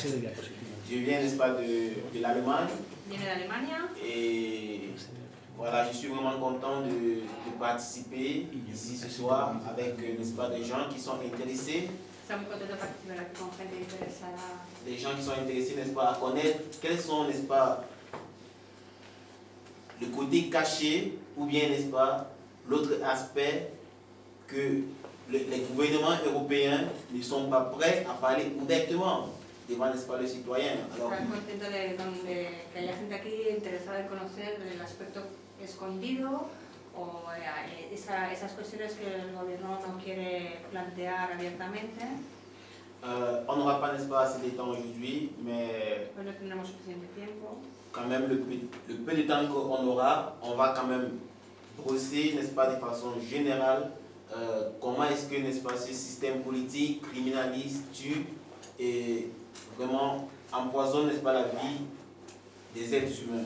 Je viens, n'est-ce pas, de l'Allemagne. Viene de Alemania. Et voilà, je suis vraiment content de participer ici ce soir avec, n'est-ce pas, des gens qui sont intéressés. Está muy contento de participar aquí con gente interesada. Des gens qui sont intéressés, n'est-ce pas, à connaître quels sont, n'est-ce pas, le côté caché ou bien, n'est-ce pas, l'autre aspect que les gouvernements européens ne sont pas prêts à parler ouvertement devant, n'est-ce pas, les citoyens. Alors, Estoy contento de que haya gente aquí interesada en conocer el aspecto escondido o esas cuestiones que el gobierno no quiere plantear abiertamente. on n'aura pas, n'est-ce pas, assez de temps aujourd'hui, mais Hoy no tendremos suficiente tiempo. quand même le peu de temps qu'on aura, on va quand même brosser, n'est-ce pas, de façon générale, comment est-ce que, n'est-ce pas, ce système politique criminalise, tue et vraiment empoisonne, n'est-ce pas, la vie des êtres humains.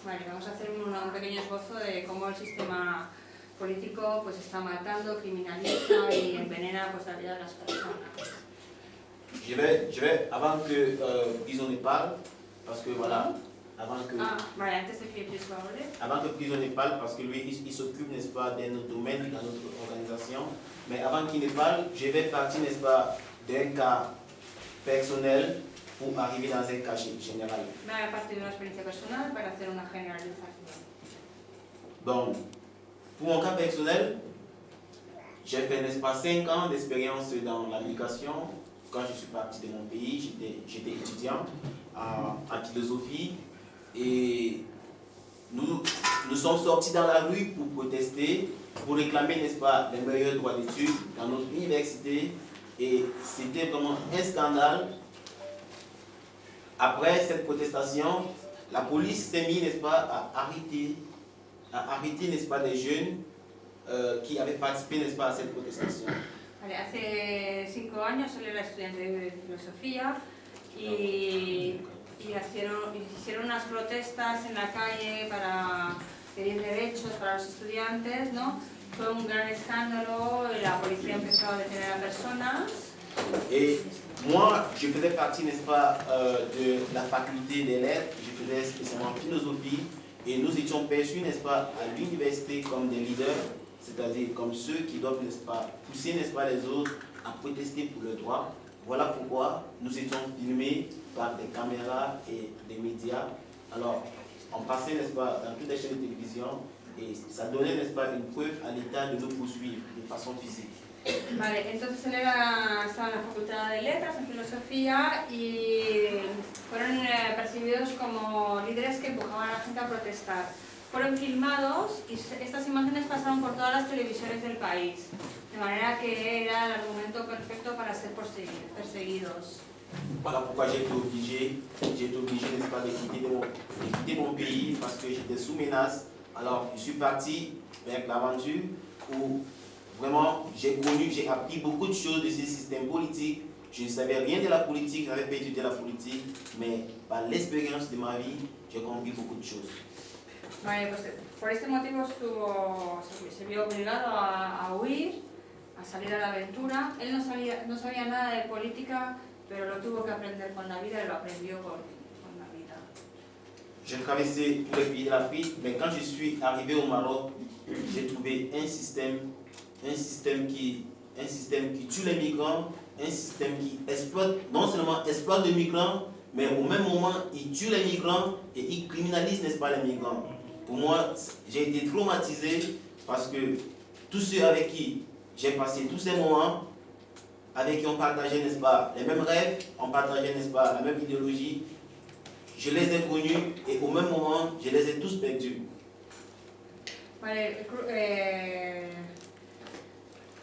Vale, vamos a hacer un pequeño esbozo de cómo el sistema político pues está matando, criminaliza y envenena pues la vida de las personas. Je vais avant que Prison ne parle, parce que voilà, avant que Antes de que Prisco hable. Avant que Prison ne parle, parce que lui, il s'occupe, n'est-ce pas, d'un autre domaine dans notre organisation. Mais avant qu'il ne parle, je vais partir, n'est-ce pas, d'un cas personnel pour arriver dans un cas général. Voy a partir de una experiencia personal para hacer una generalización. Bon, pour mon cas personnel, j'ai fait, n'est-ce pas, 5 ans d'expérience dans l'éducation. Quand je suis parti de mon pays, j'étais étudiant en philosophie et nous sommes sortis dans la rue pour protester, pour réclamer, n'est-ce pas, les meilleurs droits d'études dans notre université et c'était vraiment un scandale. Après cette protestation, la police s'est mise, n'est-ce pas, à arrêter, n'est-ce pas, des jeunes qui avaient participé, n'est-ce pas, à cette protestation. Vale, hace 5 años él era estudiante de filosofía y hicieron unas protestas en la calle para pedir derechos para los estudiantes, ¿no? Fue un gran escándalo, la policía empezó a detener a personas. Et moi, je faisais partie, n'est-ce pas, de la faculté des lettres, je faisais spécialement philosophie et nous étions perçus, n'est-ce pas, à l'université comme des leaders, c'est-à-dire comme ceux qui doivent, n'est-ce pas, pousser, n'est-ce pas, les autres à protester pour leurs droits. Voilà pourquoi nous étions filmés par des caméras et des médias. Alors, on passait, n'est-ce pas, dans toutes les chaînes de télévision et ça donnait, n'est-ce pas, une preuve à l'État de nous poursuivre de façon physique. Vale, entonces él estaba en la Facultad de Letras, en Filosofía, y fueron percibidos como líderes que empujaban a la gente a protestar. Fueron filmados y estas imágenes pasaron por todas las televisiones del país, de manera que era el argumento perfecto para ser perseguidos. Voilà pourquoi j'ai été obligé, n'est-ce pas, de quitter mon pays parce que j'étais sous menace. Alors, je suis parti vers l'aventure où vraiment j'ai appris beaucoup de choses de ce système politique. Je ne savais rien de la politique, je n'avais pas étudié la politique, mais par l'expérience de ma vie, j'ai compris beaucoup de choses. Vale, pues por este motivo se vio obligado a huir, a salir a la aventura. Él no sabía nada de política, pero lo tuvo que aprender con la vida y lo aprendió con la vida. J'ai traversé tous les pays de l'Afrique, mais quand je suis arrivé au Maroc, j'ai trouvé un système qui tue les migrants, un système qui exploite, non seulement exploite les migrants, mais au même moment, il tue les migrants et il criminalise, n'est-ce pas, les migrants. Pour moi, j'ai été traumatisé parce que tous ceux avec qui j'ai passé tous ces moments, avec qui on partageait, n'est-ce pas, les mêmes rêves, on partageait, n'est-ce pas, la même idéologie, je les ai connus et au même moment, je les ai tous perdus. Vale,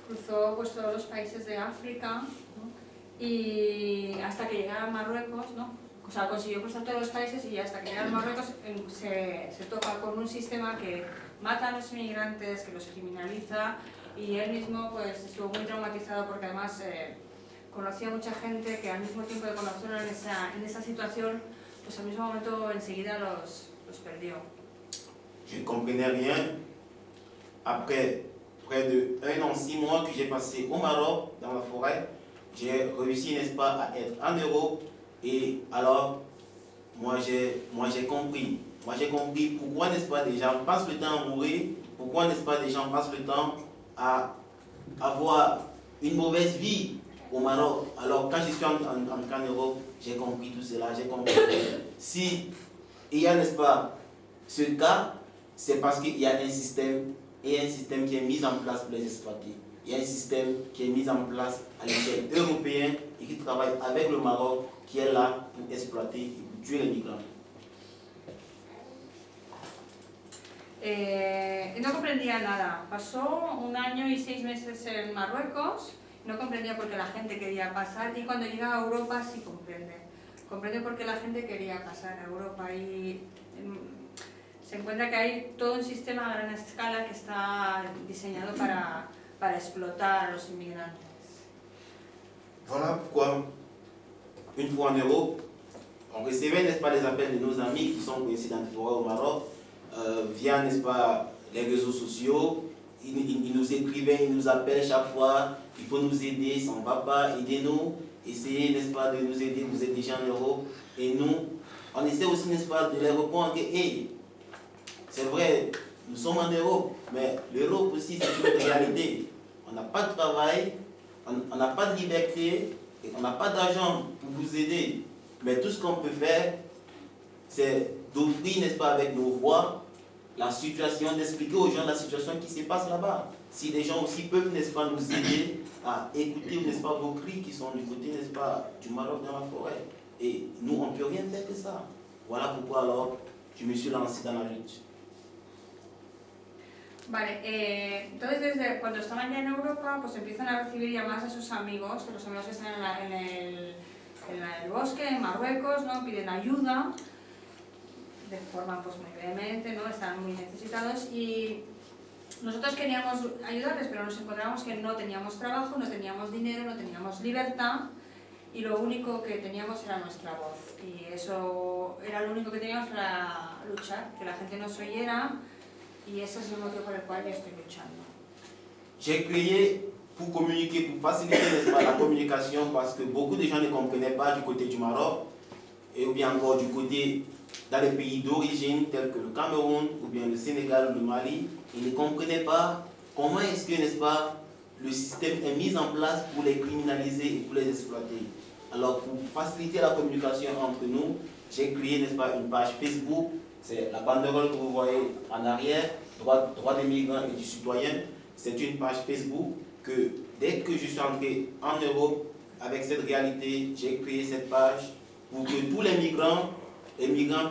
cruzó pues, todos los países de África, ¿no? Y hasta que llegara a Marruecos, ¿no? O sea, consiguió cruzar todos los países y hasta que llegara a Marruecos se topa con un sistema que mata a los inmigrantes, que los criminaliza y él mismo pues, estuvo muy traumatizado porque además conocía a mucha gente que al mismo tiempo de conocerlo en esa situación, pues al mismo momento enseguida los perdió. Je ne comprenais rien. Après près de 1 an, 6 mois que j'ai passé au Maroc, dans la forêt, j'ai réussi, n'est-ce pas, à être en Europe Et alors, moi j'ai compris. Moi j'ai compris pourquoi, n'est-ce pas, des gens passent le temps à mourir, pourquoi, n'est-ce pas, des gens passent le temps à avoir une mauvaise vie au Maroc. Alors, quand je suis en Europe, j'ai compris tout cela. J'ai compris que si il y a, n'est-ce pas, ce cas, c'est parce qu'il y a un système qui est mis en place pour les exploiter. Il y a un système qui est mis en place à l'échelle européenne et qui travaille avec le Maroc, qui est là pour exploiter et pour tuer les migrants. No comprendía nada. Pasó 1 año y 6 meses en Marruecos, no comprendía por qué la gente quería pasar y cuando llega a Europa sí comprende. Comprende por qué la gente quería pasar a Europa y se encuentra que hay todo un sistema a gran escala que está diseñado para explotar a los inmigrantes. Voilà pourquoi, une fois en Europe, on recevait, n'est-ce pas, les appels de nos amis qui sont coincés dans le forêt au Maroc, via, n'est-ce pas, les réseaux sociaux. Ils nous écrivaient, ils nous appellent chaque fois, il faut nous aider, ça ne va pas, aidez-nous, essayez, n'est-ce pas, de nous aider, vous êtes déjà en Europe. Et nous, on essaie aussi, n'est-ce pas, de les répondre que, hey, c'est vrai, nous sommes en Europe, mais l'Europe aussi, c'est une réalité. On n'a pas de travail, on n'a pas de liberté, et on n'a pas d'argent pour vous aider. Mais tout ce qu'on peut faire, c'est d'offrir, n'est-ce pas, avec nos voix, la situation, d'expliquer aux gens la situation qui se passe là-bas. Si les gens aussi peuvent, n'est-ce pas, nous aider à écouter, n'est-ce pas, vos cris qui sont du côté, n'est-ce pas, du Maroc dans la forêt. Et nous, on ne peut rien faire que ça. Voilà pourquoi alors, je me suis lancé dans la lutte. Vale, entonces desde cuando estaban ya en Europa, pues empiezan a recibir llamadas de sus amigos, de los amigos que están en el bosque, en Marruecos, ¿no? Piden ayuda, de forma pues muy vehemente, ¿no? Están muy necesitados y nosotros queríamos ayudarles, pero nos encontrábamos que no teníamos trabajo, no teníamos dinero, no teníamos libertad y lo único que teníamos era nuestra voz y eso era lo único que teníamos para luchar, que la gente nos oyera y ese es el motivo por el cual yo estoy luchando. J'ai créé pour communiquer, pour faciliter, n'est-ce pas, la communication parce que beaucoup de gens ne comprenaient pas du côté du Maroc et ou bien encore du côté dans les pays d'origine tels que le Cameroun ou bien le Sénégal ou le Mali, ils ne comprenaient pas comment est-ce que, n'est-ce pas, le système est mis en place pour les criminaliser et pour les exploiter. Alors pour faciliter la communication entre nous, j'ai créé, n'est-ce pas, une page Facebook, c'est la banderole que vous voyez en arrière, droits des migrants et du citoyen, c'est une page Facebook que dès que je suis entré en Europe, avec cette réalité, j'ai créé cette page pour que tous les migrants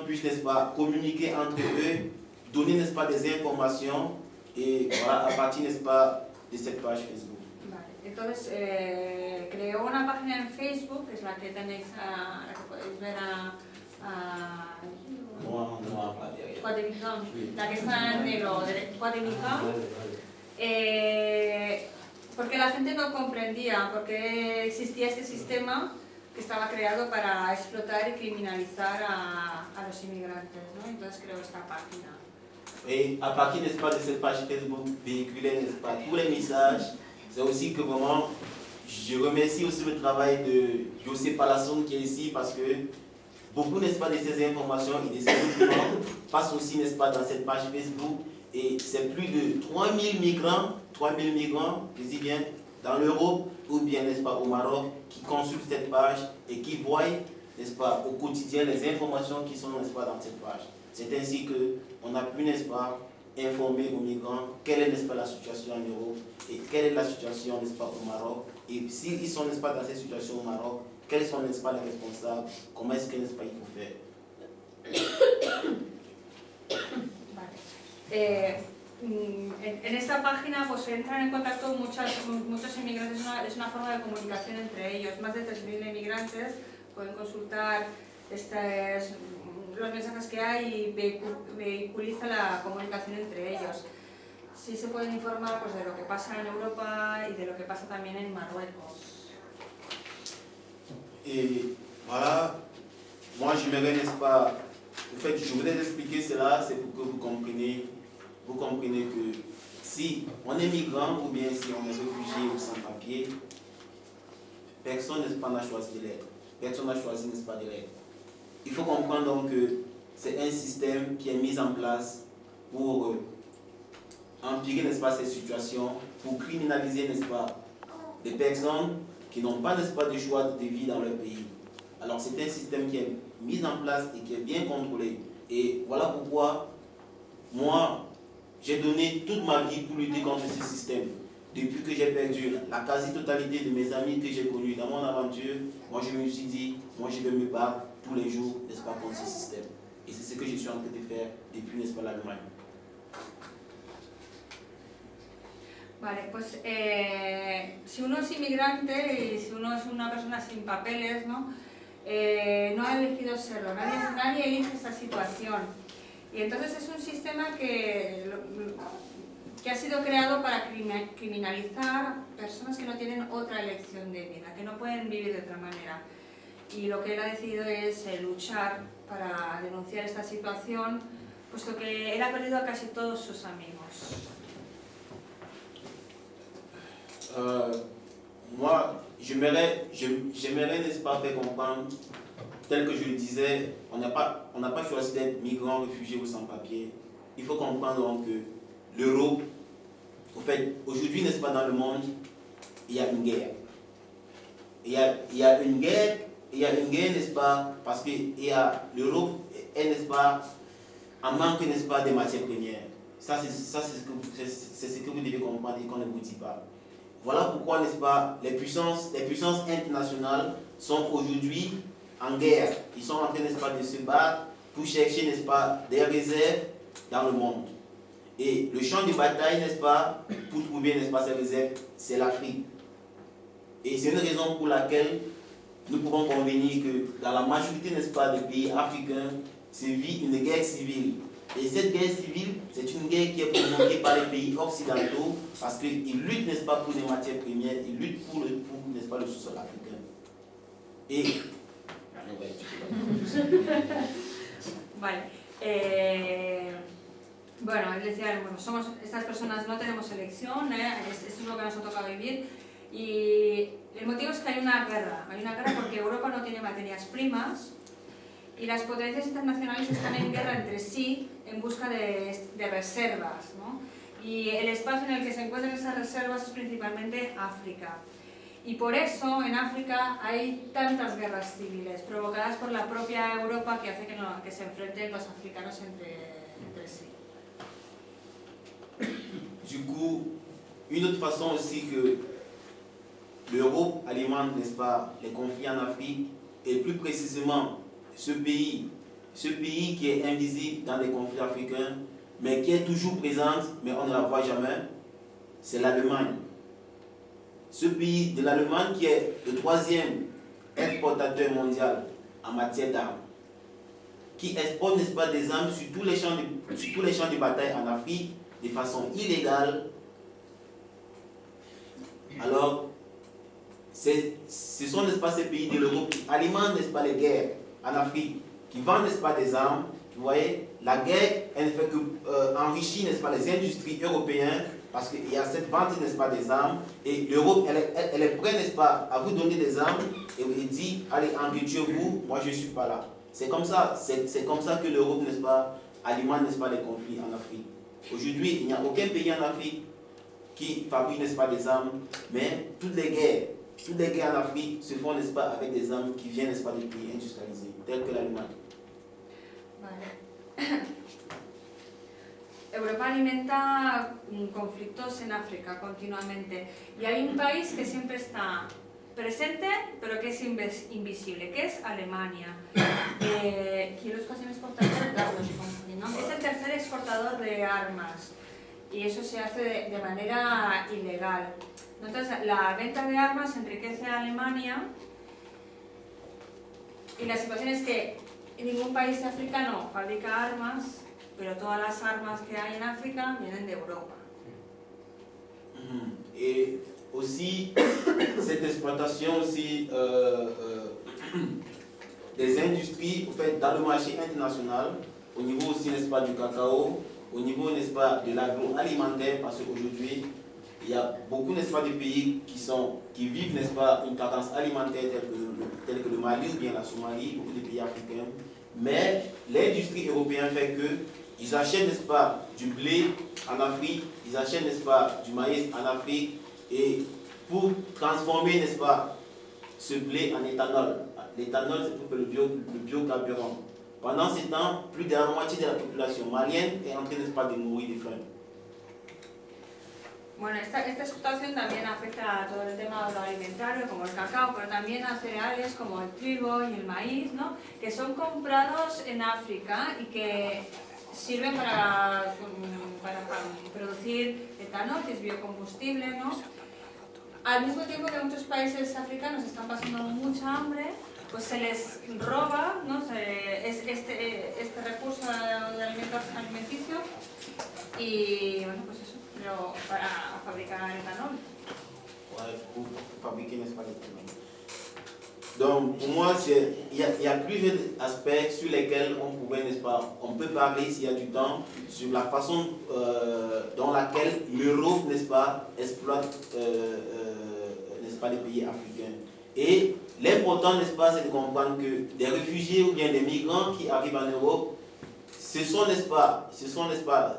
puissent, n'est-ce pas, communiquer entre eux, donner, n'est-ce pas, des informations et voilà, à partir, n'est-ce pas, de cette page Facebook. Vale. Entonces creó una página en Facebook, que es la que tenéis, la que podéis ver No, pas derrière. Guatemala, la que está en negro, Guatemala. Porque la gente no comprendía por qué existía este sistema que estaba creado para explotar y criminalizar a los inmigrantes, ¿no? Entonces creó esta página. Et à partir, n'est-ce pas, de cette page Facebook véhiculer, n'est-ce pas, tous les messages, c'est aussi que vraiment, je remercie aussi le travail de José Palasson qui est ici parce que beaucoup, n'est-ce pas, de ces informations et de ces documents passent aussi, n'est-ce pas, dans cette page Facebook et c'est plus de 3000 migrants, je dis bien, dans l'Europe ou bien, n'est-ce pas, au Maroc, qui consultent cette page et qui voient, n'est-ce pas, au quotidien les informations qui sont, n'est-ce pas, dans cette page. C'est ainsi qu'on a pu, n'est-ce pas, informer aux migrants quelle est, n'est-ce pas, la situation en Europe et quelle est la situation, n'est-ce pas, au Maroc. Et s'ils sont, n'est-ce pas, dans cette situation au Maroc, quels sont, n'est-ce pas, les responsables, comment est-ce que, n'est-ce pas, il faut faire. Vale. En esta página pues entran en contacto muchos inmigrantes, es una forma de comunicación entre ellos. Más de 3000 inmigrantes pueden consultar los mensajes que hay y vehiculiza la comunicación entre ellos. Sí se pueden informar pues, de lo que pasa en Europa y de lo que pasa también en Marruecos. Et voilà, moi je m'aimerais, n'est-ce pas, en fait je voudrais expliquer cela, c'est pour que vous compreniez que si on est migrant ou bien si on est réfugié ou sans papier, personne, n'est-ce pas, n'a choisi de l'être. personne n'a choisi, n'est-ce pas, des règles. Il faut comprendre donc que c'est un système qui est mis en place pour empirer, n'est-ce pas, ces situations, pour criminaliser, n'est-ce pas, des personnes qui n'ont pas, n'est-ce pas, de choix de vie dans leur pays. Alors c'est un système qui est mis en place et qui est bien contrôlé. Et voilà pourquoi moi, j'ai donné toute ma vie pour lutter contre ce système. Depuis que j'ai perdu la quasi-totalité de mes amis que j'ai connus dans mon aventure, moi je me suis dit, moi je vais me battre tous les jours, n'est-ce pas, contre ce système. Et c'est ce que je suis en train de faire depuis, n'est-ce pas, l'Allemagne. Vale, pues si uno es inmigrante y si uno es una persona sin papeles, ¿no? No ha elegido serlo, nadie elige esta situación. Y entonces es un sistema que ha sido creado para criminalizar personas que no tienen otra elección de vida, que no pueden vivir de otra manera. Y lo que él ha decidido es luchar para denunciar esta situación, puesto que él ha perdido a casi todos sus amigos. Moi, j'aimerais, n'est-ce pas, faire comprendre, tel que je le disais, on n'a pas choisi d'être migrants, réfugiés ou sans-papiers. Il faut comprendre donc que l'Europe, au fait, aujourd'hui, n'est-ce pas, dans le monde, il y a une guerre. Il y a une guerre, n'est-ce pas, parce que l'Europe est, n'est-ce pas, en manque, n'est-ce pas, des matières premières. Ça, c'est ce que vous devez comprendre et qu'on ne vous dit pas. Voilà pourquoi, n'est-ce pas, les puissances internationales sont aujourd'hui en guerre. Ils sont en train, n'est-ce pas, de se battre pour chercher, n'est-ce pas, des réserves dans le monde. Et le champ de bataille, n'est-ce pas, pour trouver, n'est-ce pas, ces réserves, c'est l'Afrique. Et c'est une raison pour laquelle nous pouvons convenir que dans la majorité, n'est-ce pas, des pays africains, se vit une guerre civile. Et cette guerre civile, c'est une guerre qui est provoquée par les pays occidentaux parce qu'ils luttent, n'est-ce pas, pour les matières premières, ils luttent pour n'est-ce pas, le sous-sol africain. Et... Vale. Bueno, él decía, bueno, somos estas personas, no tenemos elección, esto es lo que nos toca vivir. Y el motivo es que hay una guerra porque Europa no tiene materias primas y las potencias internacionales están en guerra entre sí en busca de reservas, ¿no? Y el espacio en el que se encuentran esas reservas es principalmente África. Y por eso en África hay tantas guerras civiles provocadas por la propia Europa que hace que se enfrenten los africanos entre sí. Du coup, une autre façon aussi que l'Europe alimente, n'est-ce pas, les conflits en Afrique, et plus précisément ce pays qui est invisible dans les conflits africains, mais qui est toujours présente, mais on ne la voit jamais, c'est l'Allemagne. Ce pays de l'Allemagne qui est le 3e exportateur mondial en matière d'armes, qui exporte, n'est-ce pas, des armes sur tous les champs de bataille en Afrique de façon illégale. Alors, ce sont, n'est-ce pas, ces pays de l'Europe qui alimentent, n'est-ce pas, les guerres en Afrique, qui vendent, n'est-ce pas, des armes. Vous voyez, la guerre, elle ne fait que enrichir, n'est-ce pas, les industries européennes, parce qu'il y a cette vente, n'est-ce pas, des armes, et l'Europe, elle est prête, n'est-ce pas, à vous donner des armes, et vous dit, allez, engagez-vous, moi je ne suis pas là. C'est comme ça que l'Europe, n'est-ce pas, alimente, n'est-ce pas, les conflits en Afrique. Aujourd'hui, il n'y a aucun pays en Afrique qui fabrique, n'est-ce pas, des armes, mais toutes les guerres en Afrique se font, n'est-ce pas, avec des armes qui viennent, n'est-ce pas, des pays industrialisés, tels que l'Allemagne. Vale. Europa alimenta conflictos en África continuamente y hay un país que siempre está presente pero que es invisible, que es Alemania. ¿Quién es el exportador de armas? Es el tercer exportador de armas y eso se hace de manera ilegal. Entonces la venta de armas enriquece a Alemania y la situación es que ningún país africano fabrica armas, pero todas las armas que hay en África vienen de Europa. Et aussi, cette exploitation aussi des industries, en fait, dans le marché international, au niveau aussi, n'est-ce pas, du cacao, au niveau, n'est-ce pas, de l'agroalimentaire, parce qu'aujourd'hui, il y a beaucoup, n'est-ce pas, de pays qui sont qui vivent, n'est-ce pas, une cadence alimentaire telle que le Mali ou bien la Somalie, beaucoup de pays africains. Mais l'industrie européenne fait que ils achètent, n'est-ce pas, du blé en Afrique, ils achètent, n'est-ce pas, du maïs en Afrique, et pour transformer, n'est-ce pas, ce blé en éthanol. L'éthanol, c'est pour faire le biocarburant. Pendant ce temps, plus de la moitié de la population malienne est en train, n'est-ce pas, de mourir de faim. Bueno, esta situación también afecta a todo el tema agroalimentario, como el cacao, pero también a cereales como el trigo y el maíz, ¿no? Que son comprados en África y que sirven para producir etanol, que es biocombustible, ¿no? Al mismo tiempo que muchos países africanos están pasando mucha hambre, pues se les roba, ¿no? Este recurso de alimentos alimenticios y, bueno, pues eso, pero para fabricar etanol. Ouais, pour fabriquer, n'est-ce pas, l'éthanol. Donc, pour moi, il y a plusieurs aspects sur lesquels on pouvait, n'est-ce pas, on peut parler s'il y a du temps, sur la façon dans laquelle l'Europe, n'est-ce pas, exploite, n'est-ce pas, les pays africains. Et l'important, n'est-ce pas, c'est de comprendre que des réfugiés ou bien des migrants qui arrivent en Europe, ce sont, n'est-ce pas,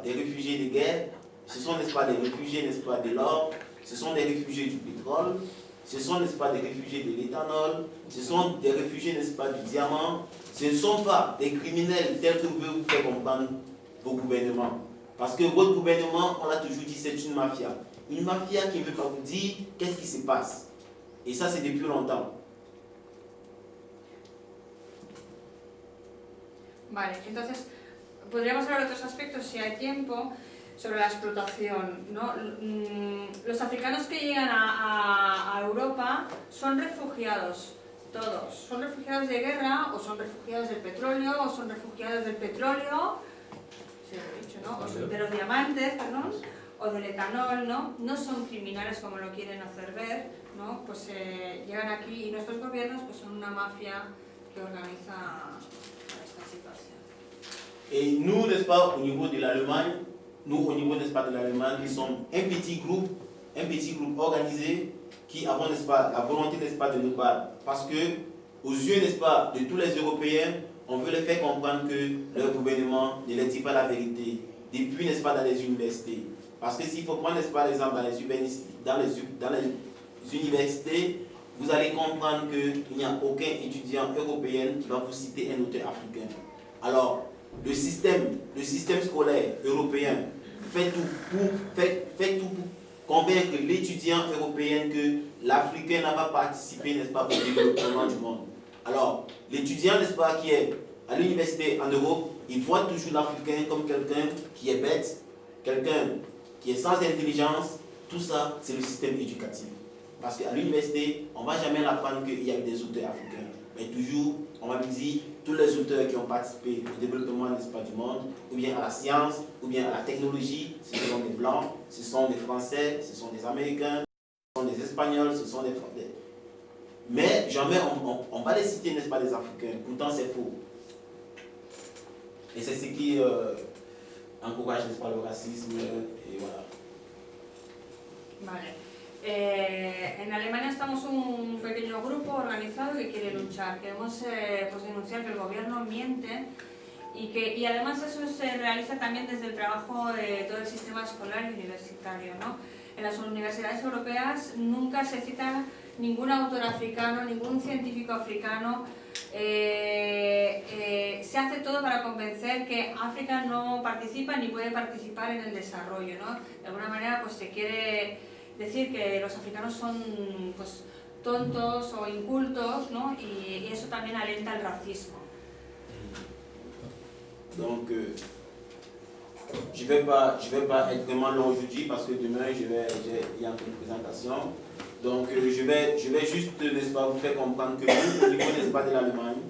des réfugiés de guerre, ce sont, n'est-ce pas, des réfugiés, n'est-ce pas, de l'or, ce sont des réfugiés du pétrole, ce sont, n'est-ce pas, des réfugiés de l'éthanol, ce sont des réfugiés, n'est-ce pas, du diamant. Ce ne sont pas des criminels tels que veut vous faire comprendre vos gouvernements. Parce que votre gouvernement, on l'a toujours dit, c'est une mafia. Une mafia qui ne veut pas vous dire qu'est-ce qui se passe. Et ça, c'est depuis longtemps. Vale, entonces podríamos hablar de otros aspectos si hay tiempo sobre la explotación, ¿no? Los africanos que llegan a Europa son refugiados, todos. Son refugiados de guerra, o son refugiados del petróleo, o son refugiados del petróleo, se lo he dicho, ¿no? O de los diamantes, perdón, o del etanol, ¿no? No son criminales como lo quieren hacer ver, ¿no? Pues llegan aquí y nuestros gobiernos pues son una mafia que organiza esta situación. Et nous, n'est-ce pas, au niveau de l'Allemagne, n'est-ce pas, de l'Allemagne, nous sommes un petit groupe organisé qui avons, n'est-ce pas, la volonté, n'est-ce pas, de nous battre. Parce que, aux yeux, n'est-ce pas, de tous les Européens, on veut les faire comprendre que leur gouvernement ne leur dit pas la vérité. Depuis, n'est-ce pas, dans les universités. Parce que s'il faut prendre, n'est-ce pas, l'exemple dans les universités, vous allez comprendre qu'il n'y a aucun étudiant européen qui va vous citer un auteur africain. Alors, le système scolaire européen fait tout pour convaincre l'étudiant européen que l'Africain n'a pas participé, n'est-ce pas, au développement du monde. Alors, l'étudiant, n'est-ce pas, qui est à l'université en Europe, il voit toujours l'Africain comme quelqu'un qui est bête, quelqu'un qui est sans intelligence. Tout ça, c'est le système éducatif. Parce qu'à l'université, on ne va jamais apprendre qu'il y a des auteurs africains. Mais toujours, on va nous dire tous les auteurs qui ont participé au développement, n'est-ce pas, du monde, ou bien à la science, ou bien à la technologie, ce sont des Blancs, ce sont des Français, ce sont des Américains, ce sont des Espagnols, ce sont des Français. Mais jamais on va les citer, n'est-ce pas, les Africains. Pourtant, c'est faux. Et c'est ce qui encourage, n'est-ce pas, le racisme, et voilà. Vale. En Alemania estamos un pequeño grupo organizado que quiere luchar. Queremos pues denunciar que el gobierno miente y además eso se realiza también desde el trabajo de todo el sistema escolar y universitario, ¿no? En las universidades europeas nunca se cita ningún autor africano, ningún científico africano. Se hace todo para convencer que África no participa ni puede participar en el desarrollo, ¿no? De alguna manera pues se quiere decir que los africanos son pues tontos o incultos, ¿no? Y eso también alienta el racismo. Donc, je vais pas être vraiment long aujourd'hui parce que demain il y a une présentation. Donc, je vais juste, n'est-ce pas, vous faire comprendre que nous, au niveau, n'est-ce pas, de l'Allemagne,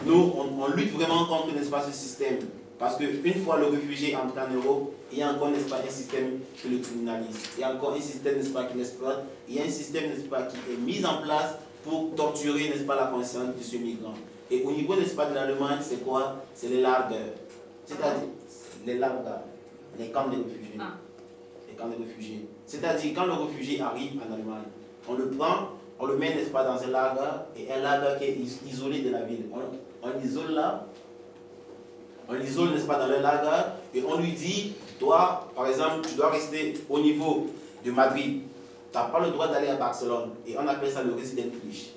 nous, on lutte vraiment contre, n'est-ce pas, ce système. Parce qu'une fois le réfugié entre en Europe, il y a encore, n'est-ce pas, un système qui le criminalise. Il y a encore un système, n'est-ce pas, qui l'exploite. Il y a un système, n'est-ce pas, qui est mis en place pour torturer, n'est-ce pas, la conscience de ce migrant. Et au niveau, n'est-ce pas, de l'Allemagne, c'est quoi? C'est les largueurs. C'est-à-dire, les largueurs, les camps de réfugiés. Les camps de réfugiés. C'est-à-dire, quand le réfugié arrive en Allemagne, on le prend, on le met, n'est-ce pas, dans un lager, et un lager qui est isolé de la ville. On isole là, on l'isole, n'est-ce pas, dans le lager, et on lui dit, toi, par exemple, tu dois rester au niveau de Madrid. Tu n'as pas le droit d'aller à Barcelone. Et on appelle ça le resident flish.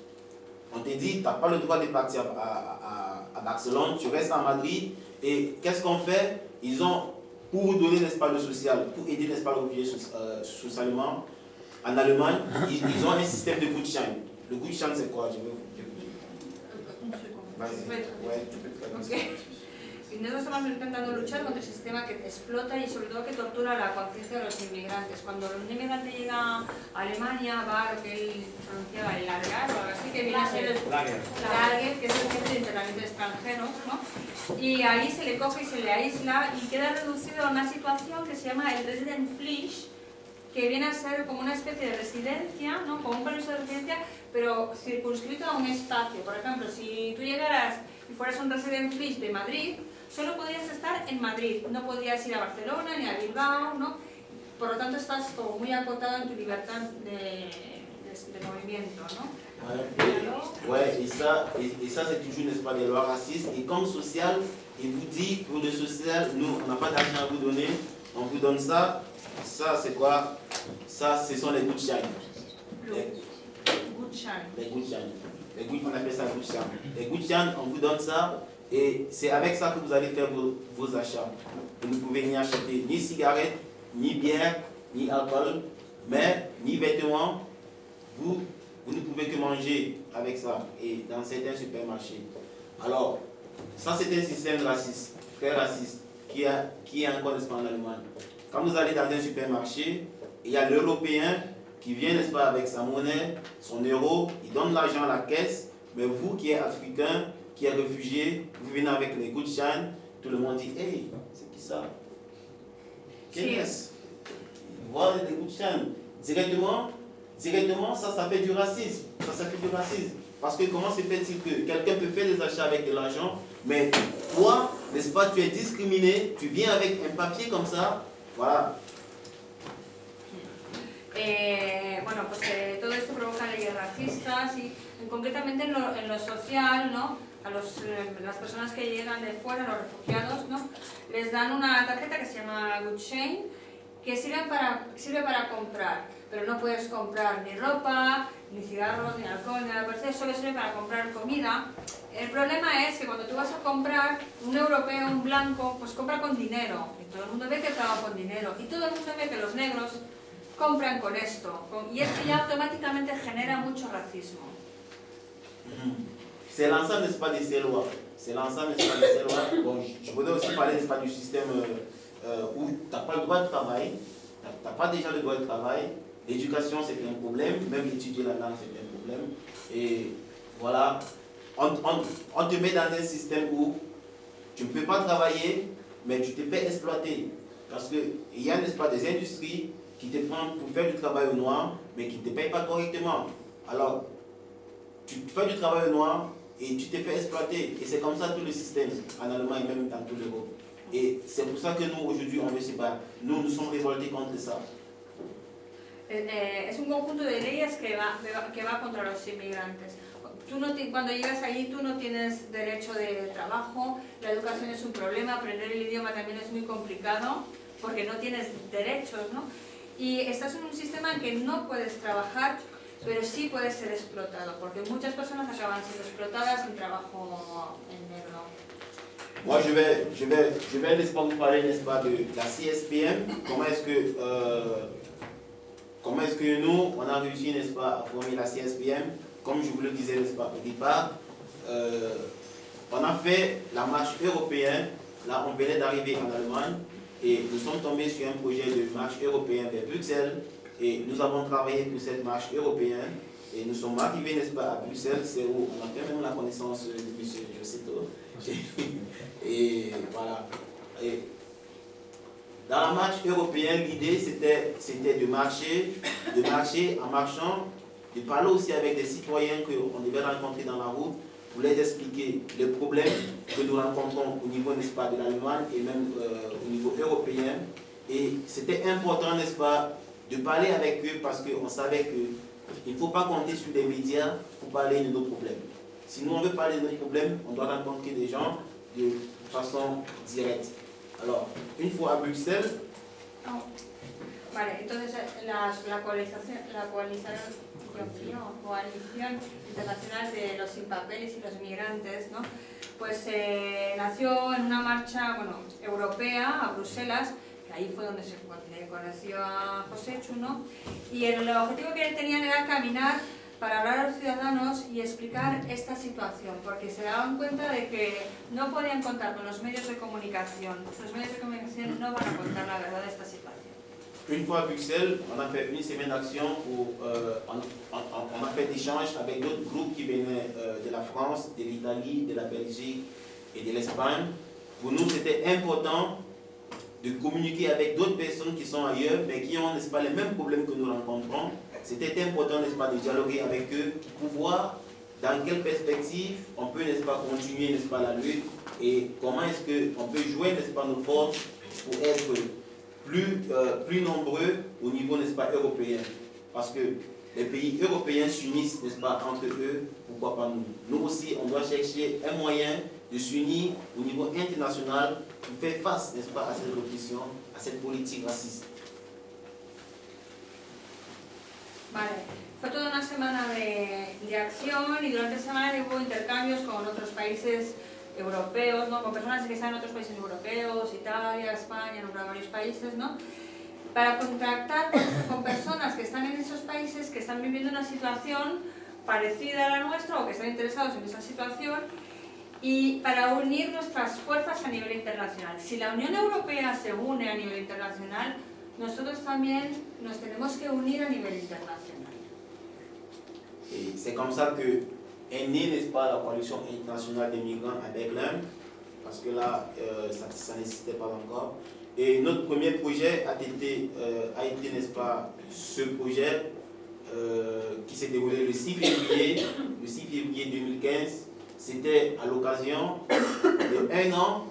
On te dit, tu n'as pas le droit de partir à Barcelone, tu restes à Madrid. Et qu'est-ce qu'on fait? Ils ont, pour vous donner, n'est-ce pas, le social, pour aider, n'est-ce pas, le réfugié socialement, en Allemagne, ils ont un système de Gutschein. Le Gutschein, c'est quoi? Je vais vous Ouais, okay. Y nosotros estamos intentando luchar contra el sistema que explota y sobre todo que tortura la conciencia de los inmigrantes. Cuando un inmigrante llega a Alemania, va a lo que él pronunciaba el Lager o algo así, que viene a ser el Lager, que es el centro de internamiento de extranjeros, ¿no? Y ahí se le coge y se le aísla y queda reducido a una situación que se llama el resident flish, que viene a ser como una especie de residencia, ¿no? Como un permiso de residencia, pero circunscrito a un espacio. Por ejemplo, si tú llegaras y fueras un resident flish de Madrid, solo podrías estar en Madrid, no podrías ir a Barcelona ni a Bilbao, ¿no? Por lo tanto, estás como muy acotado en tu libertad de movimiento, ¿no? Ouais, et ça c'est toujours, n'est-ce pas, des lois racistes. Et comme social, il vous dit, pour le social, nous, on n'a pas d'argent à vous donner, on vous donne ça. Ça, c'est quoi? Ça, ce sont les Gutschein. Les Gutschein. On appelle ça Gutschein. Les Gutschein, on vous donne ça. Et c'est avec ça que vous allez faire vos achats. Vous ne pouvez ni acheter ni cigarettes, ni bière, ni alcool, mais ni vêtements. Vous ne pouvez que manger avec ça. Et dans certains supermarchés. Alors, ça c'est un système raciste, très raciste, qui est encore, n'est-ce pas, en Allemagne. Quand vous allez dans un supermarché, il y a l'Européen qui vient, n'est-ce pas, avec sa monnaie, son euro, il donne l'argent à la caisse, mais vous qui êtes africain, qui est réfugié, vous venez avec les Gutschein, tout le monde dit, hey, c'est qui ça? Quel est-ce? Voilà les Gutschein. Directement, ça fait du racisme. Ça fait du racisme. Parce que comment se fait-il que quelqu'un peut faire des achats avec de l'argent, mais toi, n'est-ce pas, tu es discriminé, tu viens avec un papier comme ça, voilà. Bueno, pues todo esto provoca leyes racistas y concretamente en lo social, ¿no? A las personas que llegan de fuera, los refugiados, ¿no? Les dan una tarjeta que se llama Gutschein, que sirve para comprar, pero no puedes comprar ni ropa, ni cigarros, ni alcohol, ni nada por eso, solo sirve para comprar comida. El problema es que cuando tú vas a comprar, un europeo, un blanco, pues compra con dinero, y todo el mundo ve que paga con dinero, y todo el mundo ve que los negros compran con esto, y esto ya automáticamente genera mucho racismo. C'est l'ensemble, n'est-ce pas, de ces lois. C'est l'ensemble, n'est-ce pas, de ces lois. Bon, je voudrais aussi parler, n'est-ce pas, du système où tu n'as pas le droit de travail, tu n'as pas déjà le droit de travail. L'éducation, c'est un problème, même étudier la langue, c'est un problème. Et voilà, on te met dans un système où tu ne peux pas travailler, mais tu te fais exploiter. Parce qu'il y a, n'est-ce pas, des industries qui te prennent pour faire du travail au noir, mais qui ne te payent pas correctement. Alors, tu fais du travail au noir et tu te fais exploiter. Et c'est comme ça tout le système, en Allemagne et même dans toute l'Europe. Et c'est pour ça que nous, aujourd'hui, on veut se battre. Nous sommes révoltés contre ça. Es un conjunto de leyes que va contra los inmigrantes. Cuando llegas allí tú no tienes derecho de trabajo, la educación es un problema, aprender el idioma también es muy complicado porque no tienes derechos, ¿no? Y estás en un sistema en que no puedes trabajar, pero sí puedes ser explotado, porque muchas personas acaban siendo explotadas en trabajo en negro. Moi, je vais n'est-ce pas, vous parler, n'est-ce pas, de la CSPM. Comment est-ce que nous, on a réussi, n'est-ce pas, à former la CSPM? Comme je vous le disais, n'est-ce pas, au départ, on a fait la marche européenne. Là, on venait d'arriver en Allemagne et nous sommes tombés sur un projet de marche européenne vers Bruxelles et nous avons travaillé pour cette marche européenne et nous sommes arrivés, n'est-ce pas, à Bruxelles, c'est où on a fait même la connaissance de M. Josito. Et voilà. Et dans la marche européenne, l'idée c'était de marcher en marchant, de parler aussi avec des citoyens qu'on devait rencontrer dans la route pour les expliquer les problèmes que nous rencontrons au niveau, n'est-ce pas, de l'Allemagne et même au niveau européen. Et c'était important, n'est-ce pas, de parler avec eux parce qu'on savait que il ne faut pas compter sur les médias pour parler de nos problèmes. Si nous on veut parler de nos problèmes, on doit rencontrer des gens de façon directe. Alors, une fois à Bruxelles... Oh. Vale, entonces la coalición internacional de los sin papeles y los migrantes, ¿no? Pues nació en una marcha, bueno, europea a Bruselas, que ahí fue donde se conoció a Joséchu, ¿no? Y el objetivo que tenían era caminar para hablar a los ciudadanos y explicar esta situación, porque se daban cuenta de que no podían contar con los medios de comunicación. Los medios de comunicación no van a contar la verdad de esta situación. Une fois à Bruxelles, on a fait une semaine d'action où on a fait des échanges avec d'autres groupes qui venaient de la France, de l'Italie, de la Belgique et de l'Espagne. Pour nous, c'était important de communiquer avec d'autres personnes qui sont ailleurs, mais qui ont, n'est-ce pas, les mêmes problèmes que nous rencontrons. C'était important, n'est-ce pas, de dialoguer avec eux pour voir dans quelle perspective on peut, n'est-ce pas, continuer, n'est-ce pas, la lutte et comment est-ce qu'on peut jouer, n'est-ce pas, nos forces pour être plus nombreux au niveau, n'est-ce pas, européen. Parce que les pays européens s'unissent, n'est-ce pas, entre eux, pourquoi pas nous. Nous aussi, on doit chercher un moyen de s'unir au niveau international pour faire face, n'est-ce pas, à cette répression, à cette politique raciste. Vale, fue toda una semana de acción y durante esa semana hubo intercambios con otros países europeos, ¿no? Con personas que están en otros países europeos, Italia, España, nombrado varios países, ¿no? Para contactar con personas que están en esos países, que están viviendo una situación parecida a la nuestra o que están interesados en esa situación y para unir nuestras fuerzas a nivel internacional. Si la Unión Europea se une a nivel internacional, nosotros también nos tenemos que unir a nivel internacional. Et c'est comme ça que est née, n'est-ce pas, la coalition internationale des migrants à Berlin, parce que là, ça n'existait pas encore. Et notre premier projet a été, n'est-ce pas, ce projet qui s'est déroulé le 6 février 2015. C'était à l'occasion de 1 an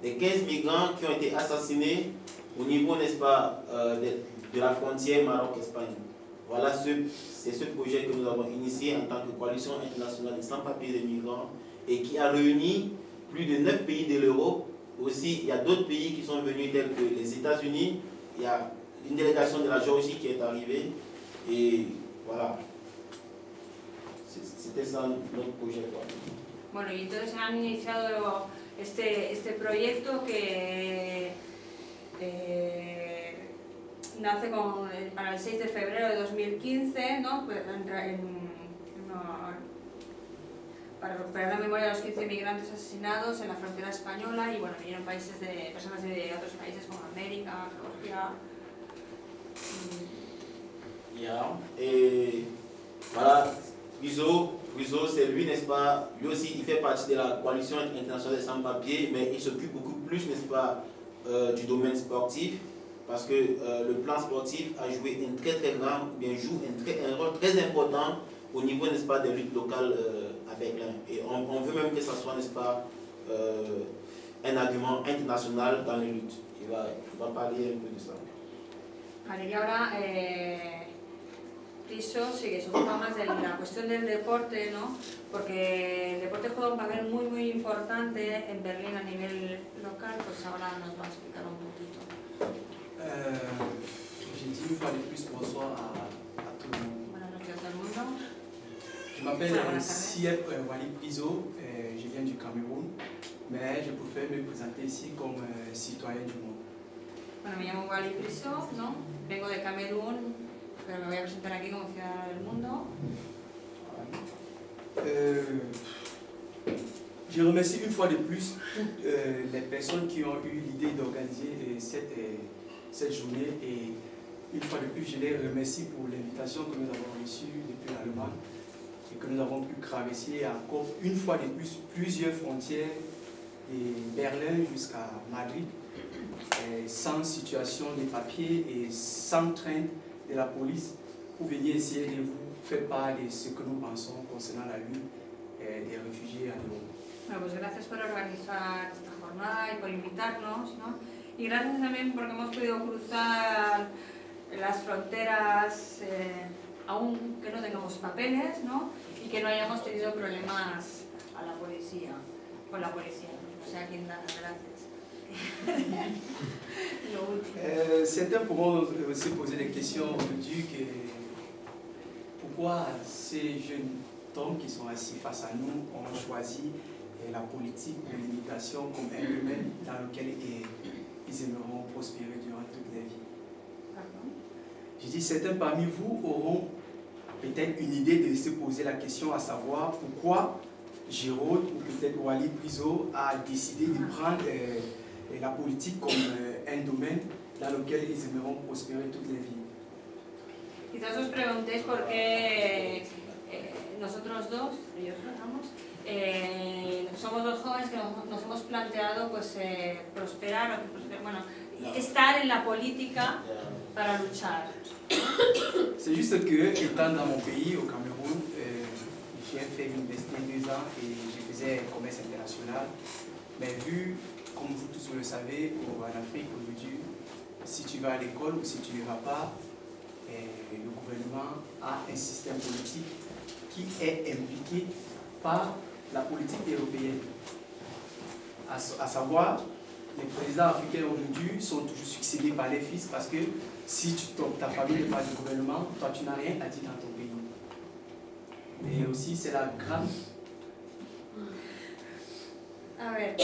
des 15 migrants qui ont été assassinés au niveau, n'est-ce pas, de la frontière Maroc-Espagne. Voilà, c'est ce projet que nous avons initié en tant que coalition internationale des sans-papiers des migrants et qui a réuni plus de 9 pays de l'Europe. Aussi, il y a d'autres pays qui sont venus tels que les États-Unis. Il y a une délégation de la Géorgie qui est arrivée. Et voilà, c'était ça notre projet. Bueno, y entonces han iniciado este proyecto que nace para el 6 de febrero de 2015, ¿no? Para recuperar la memoria de los 15 migrantes asesinados en la frontera española y bueno, vinieron personas de otros países como América, Georgia. Et voilà, Rizzo, c'est lui, n'est-ce pas, lui aussi il fait partie de la coalition internationale des sans-papiers, mais il s'occupe beaucoup plus, n'est-ce pas, du domaine sportif, parce que le plan sportif a joué joue un rôle très important au niveau, n'est-ce pas, des luttes locales à Berlin. Et on veut même que ça soit, n'est-ce pas, un argument international dans les luttes. Il va parler un peu de ça. Vale, y ahora Rizzo sí que se ocupa más de la cuestión del deporte, ¿no? Porque el deporte juega un papel muy importante en Berlín a nivel local, pues ahora nos va a explicar un poquito. J'ai dit une fois de plus bonsoir à tout le monde. Buenas noches a todo el mundo. Je m'appelle Sieb Walid Rizzo, je viens du Cameroun, mais je préfère me présenter ici comme citoyen du monde. Bueno, me llamo Walid Rizzo, ¿no? Vengo de Camerún, pero me voy a presentar aquí como ciudadana del mundo. Je remercie une fois de plus toutes les personnes qui ont eu l'idée d'organiser cette journée et une fois de plus je les remercie pour l'invitation que nous avons reçue depuis l'Allemagne et que nous avons pu traverser encore une fois de plus plusieurs frontières de Berlin jusqu'à Madrid sans situation de papier et sans crainte de la police pour venir essayer de vous faire part de ce que nous pensons concernant la lutte des réfugiés en Europe. Bueno, pues gracias por organizar esta jornada y por invitarnos, ¿no? Y gracias también porque hemos podido cruzar las fronteras aún que no tengamos papeles, ¿no? Y que no hayamos tenido problemas a la policía, con la policía, ¿no? O sea, quien da las gracias. Lo último. Certains pourront se poser des questions aujourd'hui que pourquoi ces jeunes hommes qui sont assis face à nous ont choisi la politique de l'immigration comme un domaine dans lequel ils aimeront prospérer durant toute leur vie. Pardon. Je dis, certains parmi vous auront peut-être une idée de se poser la question à savoir pourquoi Gérald ou peut-être Wally Priso a décidé de prendre la politique comme un domaine dans lequel ils aimeront prospérer toute leur vie. Quizás os preguntéis por qué nosotros dos, ellos vamos, somos dos jóvenes que nos hemos planteado pues, prosperar, bueno, estar en la política para luchar. C'est juste que, étant dans mon pays, au Cameroun, j'ai fait l'université 2 ans et je faisais commerce international. Mais vu, comme vous tous le savez, en Afrique aujourd'hui, si tu vas à l'école ou si tu ne vas pas, le gouvernement a un système politique qui est impliqué par la politique européenne. À savoir, les présidents africains aujourd'hui sont toujours succédés par les fils parce que si ta famille n'est pas du gouvernement, toi tu n'as rien à dire dans ton pays. Et aussi c'est la grande... A ver,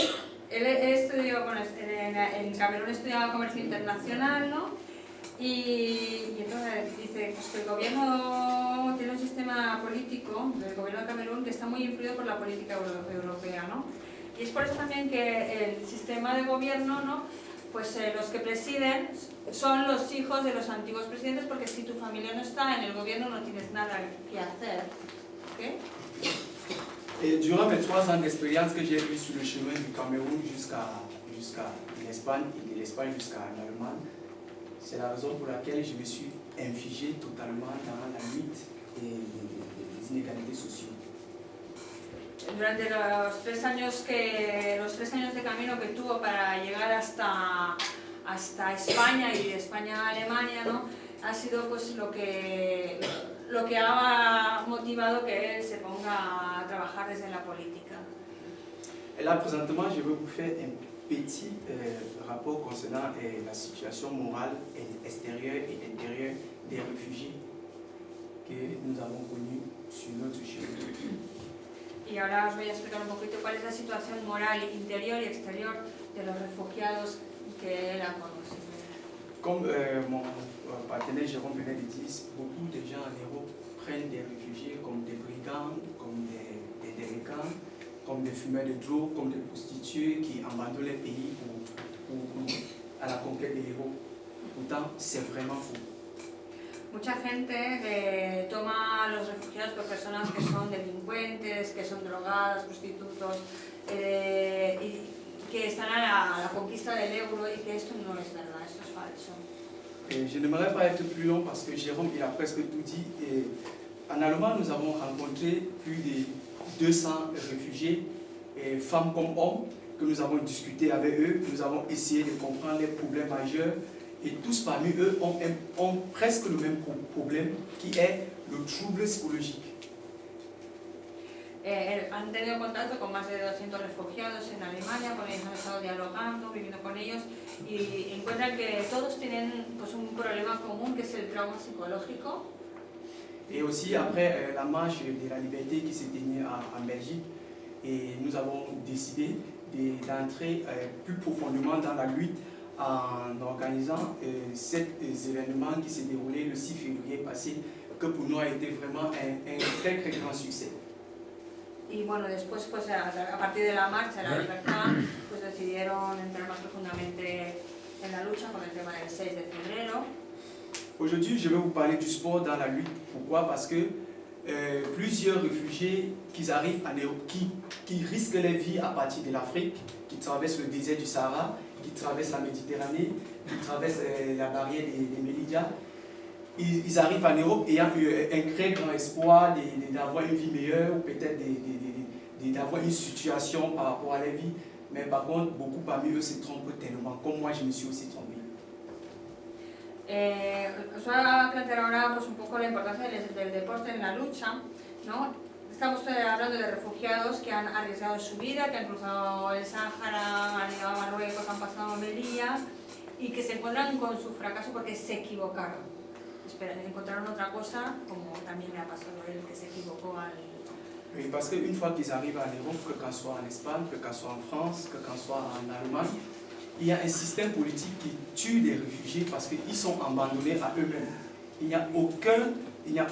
él estudió, bueno, en Camerún estudiaba comercio internacional, ¿no? Y entonces dice pues, que el gobierno tiene un sistema político, el gobierno de Camerún, que está muy influido por la política europea, ¿no? Y es por eso también que el sistema de gobierno, ¿no? Pues los que presiden son los hijos de los antiguos presidentes, porque si tu familia no está en el gobierno no tienes nada que hacer. ¿Okay? Et durant mes 3 ans d'expérience que j'ai eu sur le chemin du Cameroun jusqu'à l'Espagne et de l'Espagne jusqu'à l'Allemagne, c'est la raison pour laquelle je me suis infligé totalement dans la lutte des inégalités sociales. Durante los 3 años de camino que tuvo para llegar hasta España y de España a Alemania, ¿no? Ha sido pues lo que ha motivado que él se ponga a trabajar desde la política. Et là, présentement, je vais vous faire un petit rapport concernant la situation morale extérieure et intérieure des réfugiés que nous avons connus sur notre chemin. Y ahora os voy a explicar un poquito cuál es la situación moral interior y exterior de los refugiados que él ha conocido. Comme mon partenaire Jérôme venait de dire, beaucoup de gens en Europe prennent des réfugiés comme des brigands, comme des délinquants, comme des fumeurs de drogue, comme des prostituées qui abandonnent les pays à la conquête de l'Europe. Pourtant, c'est vraiment faux. Mucha gente toma a los refugiados por personas que son delincuentes, que son drogadas, prostitutos, y que están a la conquista del euro y que esto no es verdad, esto es falso. Et je n'aimerais pas être plus long parce que Jérôme il a presque tout dit. Et en Allemagne, nous avons rencontré plus de 200 réfugiés, et femmes comme hommes, que nous avons discuté avec eux, nous avons essayé de comprendre les problèmes majeurs. Et tous parmi eux ont presque le même problème qui est le trouble psychologique. Han tenido contacto con más de 200 refugiados en Alemania, con ellos han estado dialogando, viviendo con ellos y encuentran que todos tienen pues, un problema común que es el trauma psicológico. Et aussi après la marche de la liberté qui s'est tenue en Belgique, et nous avons décidé d'entrer plus profondément dans la lutte en organisant cet événement qui s'est déroulé le 6 février passé, que pour nous a été vraiment un très très grand succès. Y bueno, después pues, a partir de la marcha de la libertad, pues decidieron entrar más profundamente en la lucha con el tema del 6 de febrero. Aujourd'hui, je vais vous parler du sport dans la lutte. Pourquoi? Parce que plusieurs réfugiés qui arrivent en Europe, qui risquent leur vie à partir de l'Afrique, qui traversent le désert du Sahara, qui traversent la Méditerranée, qui traversent la barrière des Mélidia, ils arrivent en Europe ayant eu un très grand espoir d'avoir une vie meilleure ou peut-être d'avoir une situation par rapport à la vie. Mais par contre, beaucoup parmi eux se trompent tellement, comme moi je me suis aussi trompé. Os voy a plantear ahora pues, un poco la importancia del deporte en la lucha, ¿no? Estamos hablando de refugiados que han arriesgado su vida, que han cruzado el Sáhara, han llegado a Marruecos, han pasado a Melilla y que se encuentran con su fracaso porque se equivocaron. Encontraron otra cosa, como también le ha pasado a él, que se equivocó al... Oui, parce qu'une fois qu'ils arrivent en Europe, que qu'on soit en Espagne, que qu'on soit en France, que qu'on soit en Allemagne, il y a un système politique qui tue les réfugiés parce qu'ils sont abandonnés à eux-mêmes. Il n'y a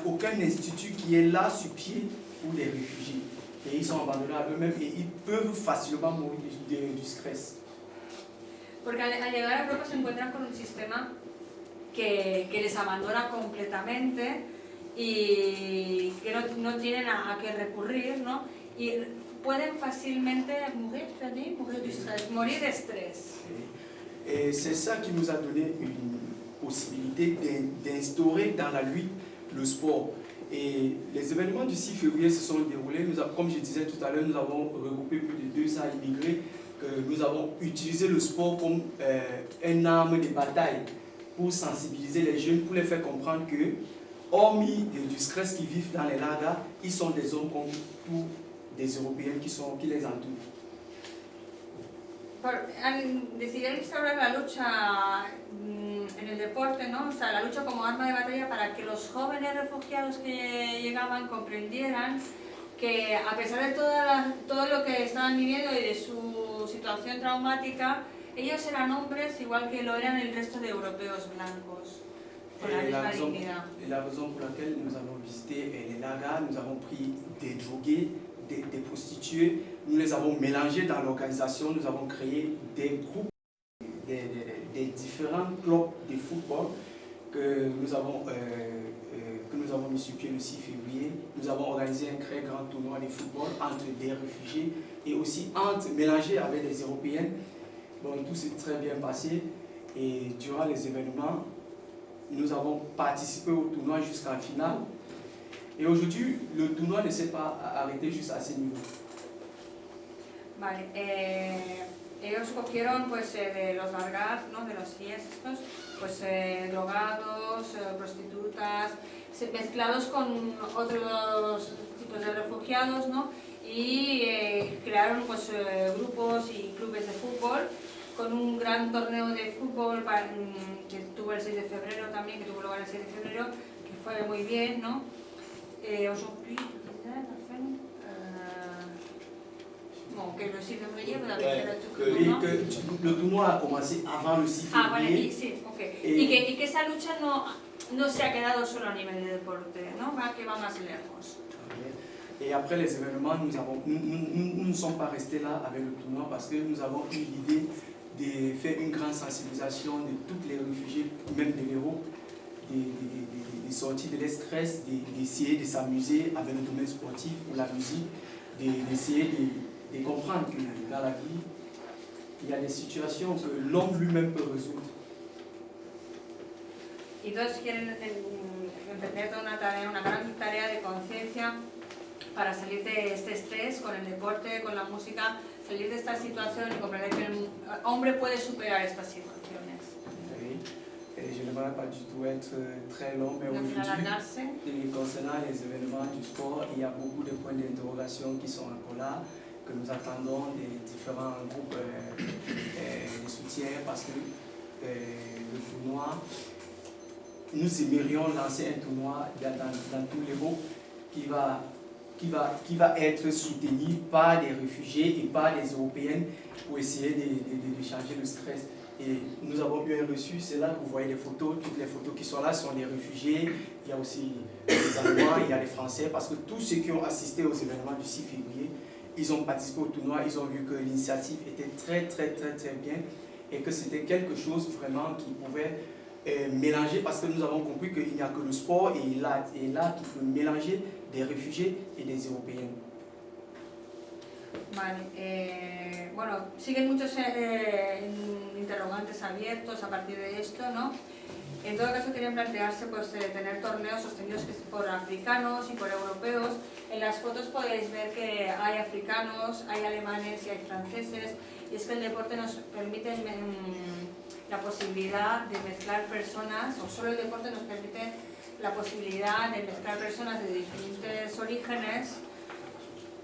aucun institut qui est là sur pied pour les réfugiés. Et ils sont abandonnés à eux-mêmes et ils peuvent facilement mourir du stress. Porque al llegar a Europa se encuentran con un sistema que les abandona completamente y que no tienen a qué recurrir, ¿no? Y pueden fácilmente morir de estrés. Et c'est ça qui nous a donné une possibilité d'instaurer dans la lutte le sport. Et les événements du 6 février se sont déroulés. Comme je disais tout à l'heure, nous avons regroupé plus de 200 immigrés. Nous avons utilisé le sport comme une arme de bataille pour sensibiliser les jeunes, pour les faire comprendre que, hormis du stress qu'ils vivent dans les lagers, ils sont des hommes comme tous des Européens qui les entourent. Decidieron instaurar la lucha en el deporte, ¿no? O sea, la lucha como arma de batalla para que los jóvenes refugiados que llegaban comprendieran que a pesar de todo lo que estaban viviendo y de su situación traumática, ellos eran hombres igual que lo eran el resto de europeos blancos, con la misma dignidad. Et la raison pour laquelle nous avons visité les lagers, nous avons pris des drogués, des prostituées, nous les avons mélangés dans l'organisation, nous avons créé des groupes, des différents clubs de football que nous avons mis sur pied le 6 février. Nous avons organisé un très grand tournoi de football entre des réfugiés et aussi mélangés avec des Européennes. Bon, tout s'est très bien passé et durant les événements, nous avons participé au tournoi jusqu'en finale. Et aujourd'hui, le tournoi ne s'est pas arrêté juste à ce niveau. Vale, ellos cogieron pues de los largas, ¿no? De los CIES estos, pues drogados, prostitutas, mezclados con otros tipos de refugiados, ¿no? Y crearon pues grupos y clubes de fútbol con un gran torneo de fútbol que tuvo el 6 de febrero también, que tuvo lugar el 6 de febrero, que fue muy bien, ¿no? Aujourd'hui, que le 6 février, vous avez fait le tournoi. Le tournoi a commencé avant le 6 février. Ah, vale, sí, ok. Y que esa lucha no se ha quedado solo a nivel de deporte, ¿no? Que va más lejos. Et après les événements, nous ne sommes pas restés là avec le tournoi parce que nous avons eu l'idée de faire une grande sensibilisation de tous les réfugiés, même de l'Europe, de sortir de l'estress, d'essayer de s'amuser avec le domaine sportif ou la musique, d'essayer de comprendre que dans la vie, il y a des situations que l'homme lui-même peut résoudre. Y todos quieren emprender toda una gran tarea de conciencia para salir de este estrés con el deporte, con la música, salir de esta situación y comprender que el hombre puede superar estas situaciones. Oui. Et je n'aimerais pas du tout être très long, mais aujourd'hui, concernant les événements du sport, il y a beaucoup de points d'interrogation qui sont encore là, que nous attendons des différents groupes de soutien parce que le tournoi, nous aimerions lancer un tournoi dans tous les groupes qui va être soutenu par des réfugiés et par des Européennes pour essayer de changer le stress. Et nous avons eu un reçu, c'est là que vous voyez les photos, toutes les photos qui sont là sont des réfugiés, il y a aussi les Allemands, il y a les Français, parce que tous ceux qui ont assisté aux événements du 6 février, ils ont participé au tournoi, ils ont vu que l'initiative était très bien et que c'était quelque chose vraiment qui pouvait mélanger, parce que nous avons compris qu'il n'y a que le sport et là qui peut mélanger des réfugiés et des Européens. Vale, bueno, siguen muchos interrogantes abiertos a partir de esto, ¿no? En todo caso querían plantearse pues, tener torneos sostenidos por africanos y por europeos. En las fotos podéis ver que hay africanos, hay alemanes y hay franceses, y es que el deporte nos permite la posibilidad de mezclar personas, o solo el deporte nos permite la posibilidad de mezclar personas de diferentes orígenes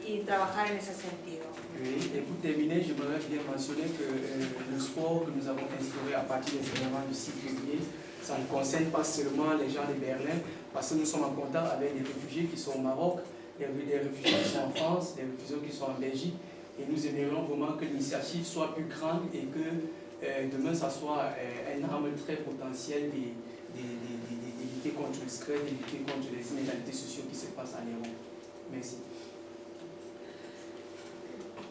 y trabajar en ese sentido. Oui, et pour terminer, j'aimerais bien mentionner que le sport que nous avons instauré à partir des événements du 6 février, ça ne concerne pas seulement les gens de Berlin, parce que nous sommes en contact avec des réfugiés qui sont au Maroc, des réfugiés qui sont en France, des réfugiés qui sont en Belgique, et nous aimerions vraiment que l'initiative soit plus grande et que demain ça soit une arme très potentielle de lutter contre le stress, de lutter contre les inégalités sociales qui se passent en Europe. Merci.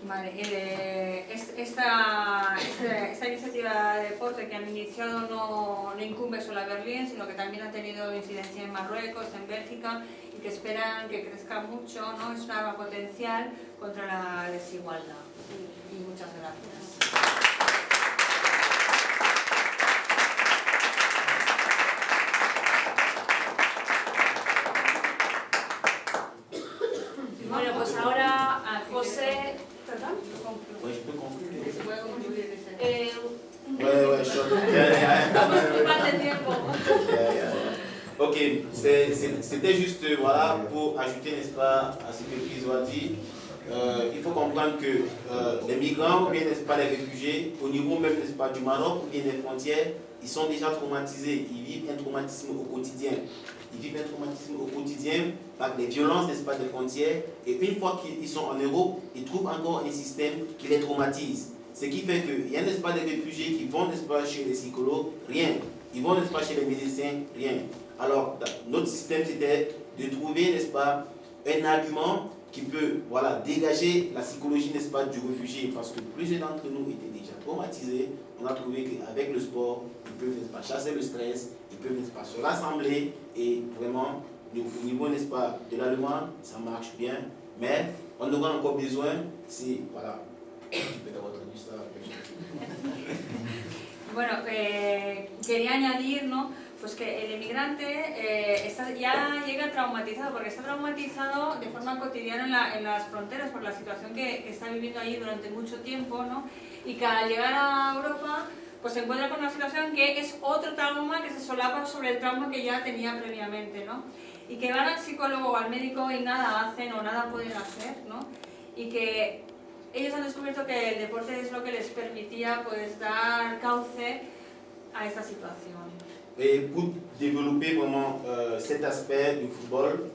Vale, esta iniciativa de deporte que han iniciado no incumbe solo a Berlín, sino que también ha tenido incidencia en Marruecos, en Bélgica, y que esperan que crezca mucho, ¿no? Es una arma potencial contra la desigualdad. Y muchas gracias. Bueno, pues ahora a José... ¿Perdón? Ouais, je peux conclure. Se puede concluir, dice. Ouais, Estamos mal de tiempo. Ok, c'était juste voilà, pour ajouter, n'est-ce pas, à ce que Chris a dit. Il faut comprendre que les migrants ou bien, n'est-ce pas, les réfugiés, au niveau même, n'est-ce pas, du Maroc ou bien des frontières, ils sont déjà traumatisés, ils vivent un traumatisme au quotidien. Ils vivent un traumatisme au quotidien par des violences, n'est-ce pas, des frontières. Et une fois qu'ils sont en Europe, ils trouvent encore un système qui les traumatise. Ce qui fait qu'il y a, n'est-ce pas, des réfugiés qui vont, n'est-ce pas, chez les psychologues, rien. Ils vont, n'est-ce pas, chez les médecins, rien. Alors, notre système, c'était de trouver, n'est-ce pas, un argument qui peut, voilà, dégager la psychologie, n'est-ce pas, du réfugié. Parce que plusieurs d'entre nous étaient déjà traumatisés. On a trouvé qu'avec le sport, ils peuvent, n'est-ce pas, chasser le stress, ils peuvent, n'est-ce pas, se rassembler. Et vraiment, au niveau, n'est-ce pas, de l'allemand, ça marche bien. Mais on aura encore besoin, c'est, voilà, tu peux avoir traduit ça. Bueno, quería añadir, ¿no? Pues que el emigrante ya llega traumatizado, porque está traumatizado de forma cotidiana en las fronteras por la situación que está viviendo allí durante mucho tiempo, ¿no? Y que al llegar a Europa pues se encuentra con una situación que es otro trauma que se solapa sobre el trauma que ya tenía previamente, ¿no? Y que van al psicólogo o al médico y nada hacen o nada pueden hacer, ¿no? Y que ellos han descubierto que el deporte es lo que les permitía pues dar cauce a esta situación. Et pour développer vraiment cet aspect du football,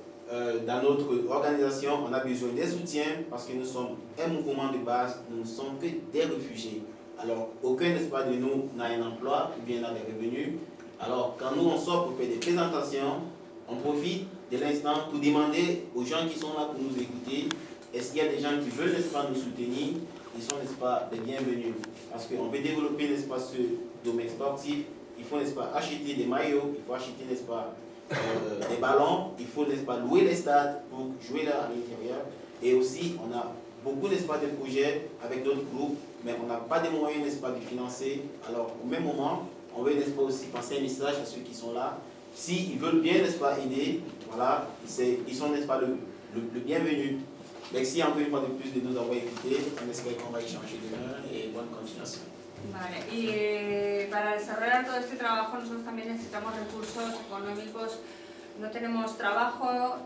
dans notre organisation, on a besoin des soutiens parce que nous sommes un mouvement de base, nous ne sommes que des réfugiés. Alors, aucun, n'est-ce pas, de nous n'a un emploi ou bien n'a des revenus. Alors, quand nous on sort pour faire des présentations, on profite de l'instant pour demander aux gens qui sont là pour nous écouter, est-ce qu'il y a des gens qui veulent, n'est-ce pas, nous soutenir? Ils sont, n'est-ce pas, les bienvenus. Parce qu'on veut développer, n'est-ce pas, ce domaine sportif. Il faut, n'est-ce pas, acheter des maillots, il faut acheter, n'est-ce pas, des ballons, il faut, n'est-ce pas, louer les stades pour jouer là à l'intérieur. Et aussi, on a beaucoup, n'est-ce pas, de projets avec d'autres groupes, mais on n'a pas de moyens, n'est-ce pas, de financer. Alors, au même moment, on veut, n'est-ce pas, aussi passer un message à ceux qui sont là. S'ils veulent bien, n'est-ce pas, aider, voilà, ils sont, n'est-ce pas, le bienvenu. Merci encore une fois de plus de nous avoir écoutés. On espère qu'on va échanger demain et bonne continuation. Vale, y para desarrollar todo este trabajo nosotros también necesitamos recursos económicos. No tenemos trabajo,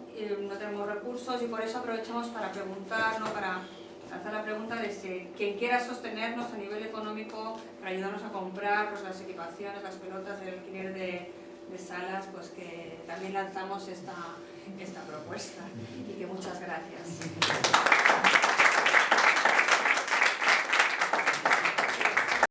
no tenemos recursos y por eso aprovechamos para preguntar, ¿no? Para lanzar la pregunta de si quien quiera sostenernos a nivel económico para ayudarnos a comprar pues, las equipaciones, las pelotas, el alquiler de salas, pues que también lanzamos esta propuesta y que muchas gracias.